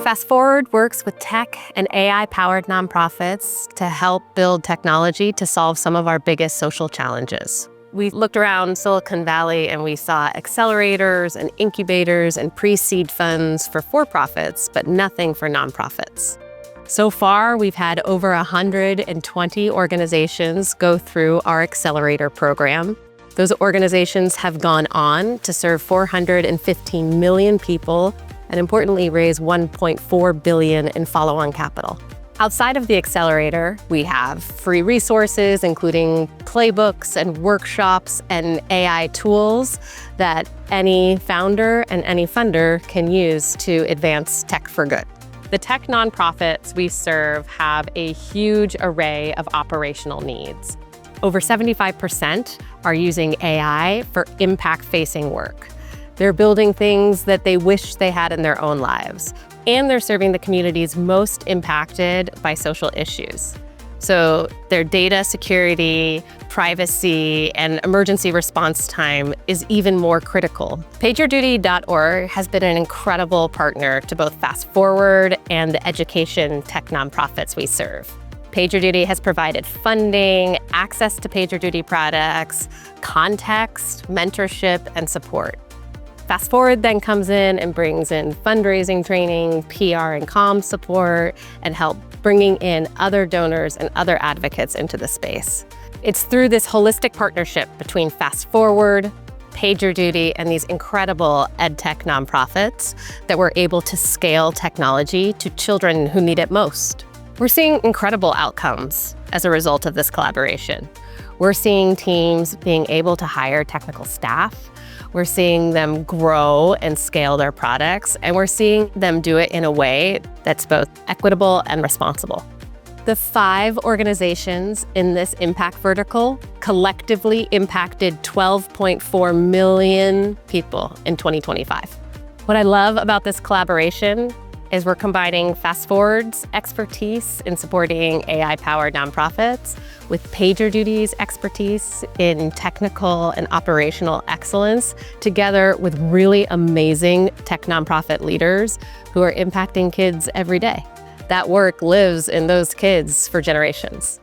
Fast Forward works with tech and AI-powered nonprofits to help build technology to solve some of our biggest social challenges. We looked around Silicon Valley and we saw accelerators and incubators and pre-seed funds for for-profits, but nothing for nonprofits. So far, we've had over 120 organizations go through our accelerator program. Those organizations have gone on to serve 415 million people and importantly raise $1.4 billion in follow-on capital. Outside of the accelerator, we have free resources, including playbooks and workshops and AI tools that any founder and any funder can use to advance tech for good. The tech nonprofits we serve have a huge array of operational needs. Over 75% are using AI for impact-facing work. They're building things that they wish they had in their own lives, and they're serving the communities most impacted by social issues. So their data security, privacy, and emergency response time is even more critical. PagerDuty.org has been an incredible partner to both Fast Forward and the education tech nonprofits we serve. PagerDuty has provided funding, access to PagerDuty products, context, mentorship, and support. Fast Forward then comes in and brings in fundraising training, PR and comm support, and help bringing in other donors and other advocates into the space. It's through this holistic partnership between Fast Forward, PagerDuty, and these incredible EdTech nonprofits that we're able to scale technology to children who need it most. We're seeing incredible outcomes as a result of this collaboration. We're seeing teams being able to hire technical staff. We're seeing them grow and scale their products, and we're seeing them do it in a way that's both equitable and responsible. The 5 organizations in this impact vertical collectively impacted 12.4 million people in 2025. What I love about this collaboration is we're combining Fast Forward's expertise in supporting AI-powered nonprofits with PagerDuty's expertise in technical and operational excellence, together with really amazing tech nonprofit leaders who are impacting kids every day. That work lives in those kids for generations.